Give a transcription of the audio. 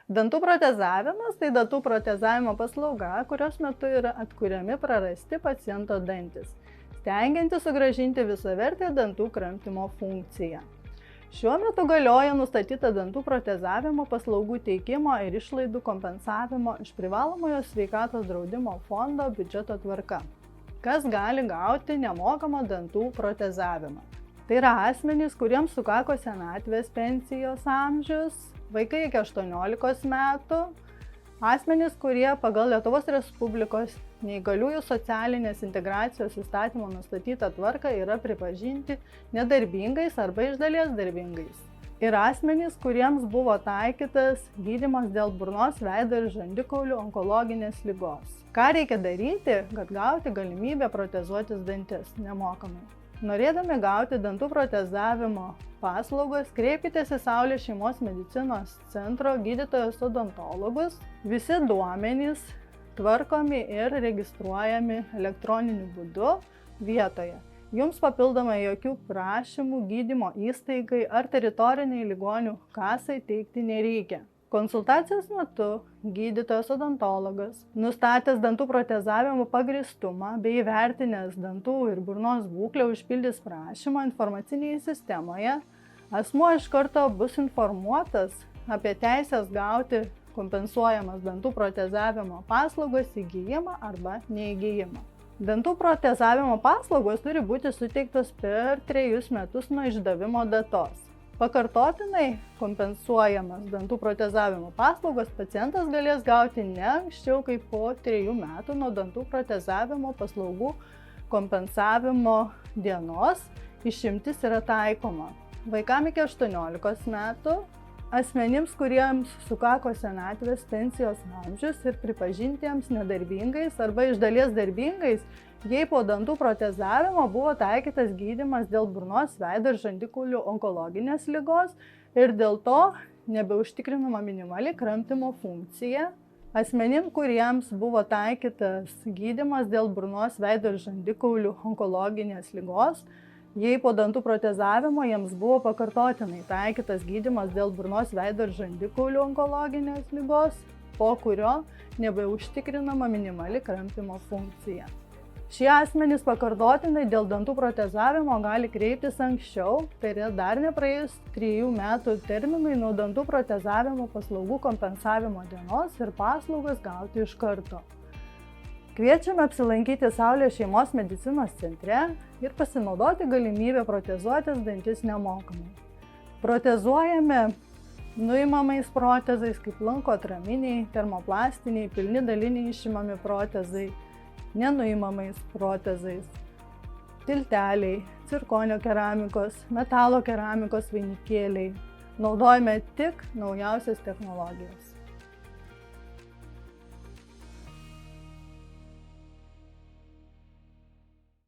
Dantų protezavimas tai dantų protezavimo paslauga, kurios metu yra atkuriami prarasti paciento dantis, stengiantis sugrąžinti visavertę dantų kramtymo funkciją. Šiuo metu galioja nustatyta dantų protezavimo paslaugų teikimo ir išlaidų kompensavimo iš privalomojo sveikatos draudimo fondo biudžeto tvarka. Kas gali gauti nemokamą dantų protezavimą? Tai yra asmenys, kuriems sukako senatvės pensijos amžius, vaikai iki 18 metų, asmenys, kurie pagal Lietuvos Respublikos neįgaliųjų socialinės integracijos įstatymo nustatytą tvarką yra pripažinti nedarbingais arba iš dalies darbingais. Ir asmenys, kuriems buvo taikytas gydymas dėl burnos, veido ir žandikaulių onkologinės ligos. Ką reikia daryti, kad gauti galimybę protezuotis dantis nemokamai? Norėdami gauti dantų protezavimo paslaugas, kreipkitės į Saulės šeimos medicinos centro gydytojus odontologus. Visi duomenys tvarkomi ir registruojami elektroniniu būdu vietoje. Jums papildomai jokių prašymų gydymo įstaigai ar teritoriniai ligonių kasai teikti nereikia. Konsultacijos metu gydytojas odontologas, nustatęs dantų protezavimo pagrįstumą bei įvertinęs dantų ir burnos būklę, užpildys prašymą informacinėje sistemoje, asmuo iš karto bus informuotas apie teisės gauti kompensuojamas dantų protezavimo paslaugos įgyjimą arba neįgyjimą. Dantų protezavimo paslaugos turi būti suteiktos per 3 metus nuo išdavimo datos. Pakartotinai kompensuojamas dantų protezavimo paslaugas pacientas galės gauti ne anksčiau kaip po 3 metų nuo dantų protezavimo paslaugų kompensavimo dienos. Išimtis yra taikoma vaikams iki 18 metų, asmenims, kuriems sukako senatvės pensijos amžius ir pripažintiems nedarbingais arba iš dalies darbingais, jei po dantų protezavimo buvo taikytas gydymas dėl burnos, veido ir žandikaulių onkologinės ligos ir dėl to nebeužtikrinama minimali kramtymo funkcija. Asmenim, kuriems buvo taikytas gydymas dėl burnos, veido ir žandikaulių onkologinės ligos, jei po dantų protezavimo jiems buvo pakartotinai taikytas gydymas dėl burnos, veido ir žandikaulių onkologinės ligos, po kurio nebeužtikrinama minimali kramtymo funkcija. Šie asmenys pakartotinai dėl dantų protezavimo gali kreiptis anksčiau, tai yra dar nepraėjus 3 metų terminui nuo dantų protezavimo paslaugų kompensavimo dienos ir paslaugas gauti iš karto. Kviečiame apsilankyti Saulės šeimos medicinos centre ir pasinaudoti galimybę protezuotis dantis nemokamai. Protezuojame nuimamais protezais kaip lanko atraminiai, termoplastiniai, pilni daliniai išimami protezai, nenuimamais protezais, tilteliai, cirkonio keramikos, metalo keramikos vainikėliai. Naudojame tik naujausias technologijas.